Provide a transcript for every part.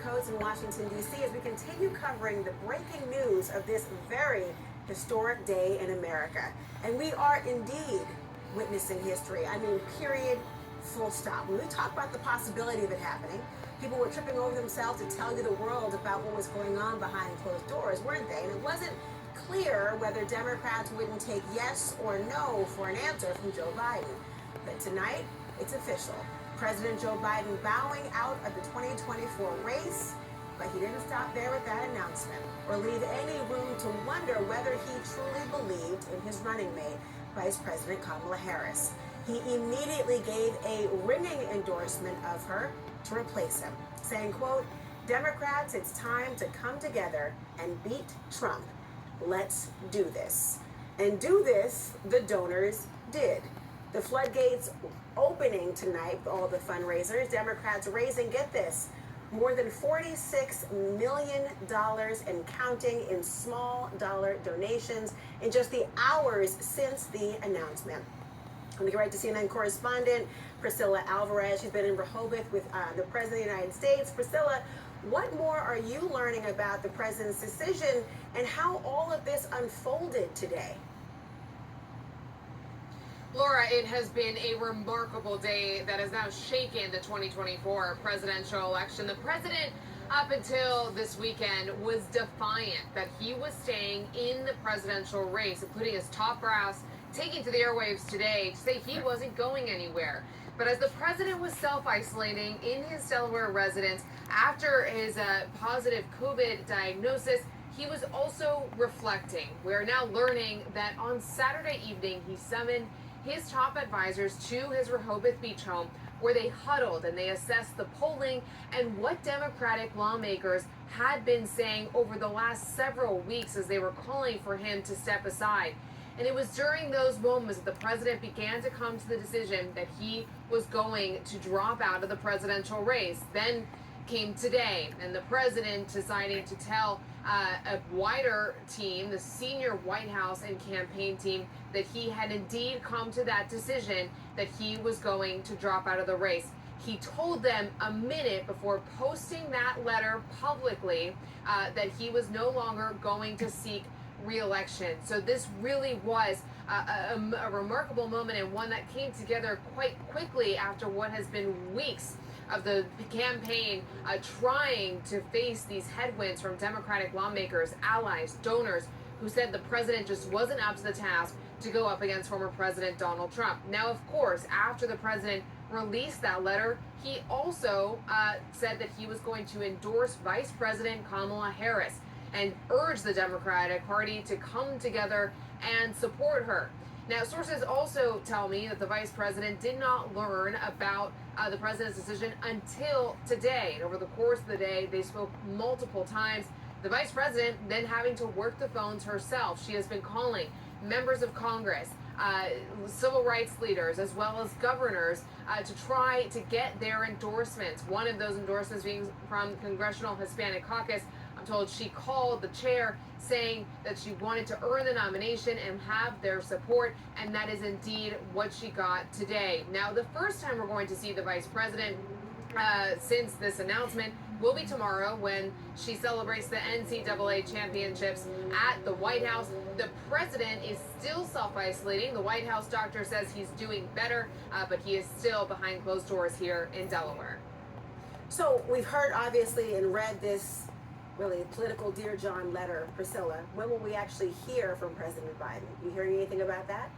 coats in Washington, D.C. as we continue covering the breaking news of this very historic day in America. And we are indeed witnessing history. I mean, period, full stop. When we talk about the possibility of it happening, people were tripping over themselves to tell you the world about what was going on behind closed doors, weren't they? And it wasn't clear whether Democrats wouldn't take yes or no for an answer from Joe Biden. But tonight, it's official. President Joe Biden bowing out of the 2024 race, but he didn't stop there with that announcement or leave any room to wonder whether he truly believed in his running mate, Vice President Kamala Harris. He immediately gave a ringing endorsement of her to replace him, saying, quote, "Democrats, it's time to come together and beat Trump. Let's do this." And do this, the donors did. The floodgates opening tonight with all the fundraisers. Democrats raising, get this, more than $46 million and counting in small dollar donations in just the hours since the announcement. Let me get right to CNN correspondent Priscilla Alvarez. She's been in Rehoboth with the President of the United States. Priscilla, what more are you learning about the President's decision and how all of this unfolded today? Laura, it has been a remarkable day that has now shaken the 2024 presidential election. The president, up until this weekend, was defiant that he was staying in the presidential race, including his top brass taking to the airwaves today to say he wasn't going anywhere. But as the president was self-isolating in his Delaware residence after his positive COVID diagnosis, he was also reflecting. We're now learning that on Saturday evening, he summoned his top advisors to his Rehoboth Beach home, where they huddled and they assessed the polling and what Democratic lawmakers had been saying over the last several weeks as they were calling for him to step aside. And it was during those moments that the president began to come to the decision that he was going to drop out of the presidential race. Then came today, and the president deciding to tell a wider team, the senior White House and campaign team, that he had indeed come to that decision that he was going to drop out of the race. He told them a minute before posting that letter publicly that he was no longer going to seek re-election. So this really was a remarkable moment, and one that came together quite quickly after what has been weeks of the campaign trying to face these headwinds from Democratic lawmakers, allies, donors, who said the president just wasn't up to the task to go up against former President Donald Trump. Now, of course, after the president released that letter, he also said that he was going to endorse Vice President Kamala Harris and urge the Democratic Party to come together and support her. Now, sources also tell me that the vice president did not learn about the president's decision until today. And over the course of the day, they spoke multiple times. The vice president then having to work the phones herself. She has been calling members of Congress, civil rights leaders, as well as governors to try to get their endorsements. One of those endorsements being from the Congressional Hispanic Caucus. I'm told she called the chair saying that she wanted to earn the nomination and have their support, and that is indeed what she got today. Now, the first time we're going to see the vice president since this announcement will be tomorrow when she celebrates the NCAA championships at the White House. The president is still self-isolating. The White House doctor says he's doing better, but he is still behind closed doors here in Delaware. So we've heard, obviously, and read this really political Dear John letter. Priscilla, when will we actually hear from President Biden? You hearing anything about that?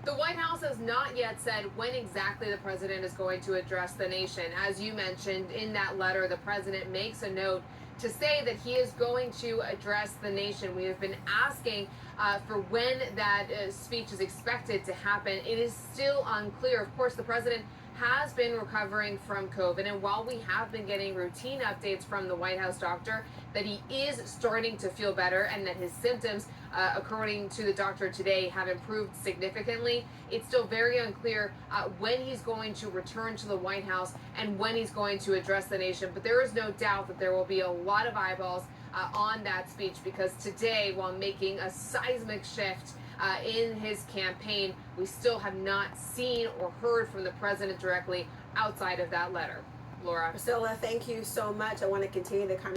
The White House has not yet said when exactly the president is going to address the nation. As you mentioned in that letter, the president makes a note to say that he is going to address the nation. We have been asking for when that speech is expected to happen. It is still unclear. Of course, the president has been recovering from COVID, and while we have been getting routine updates from the White House doctor that he is starting to feel better and that his symptoms, according to the doctor today, have improved significantly, it's still very unclear when he's going to return to the White House and when he's going to address the nation. But there is no doubt that there will be a lot of eyeballs on that speech, because today, while making a seismic shift in his campaign, we still have not seen or heard from the president directly outside of that letter. Laura. Priscilla, thank you so much. I want to continue the conversation.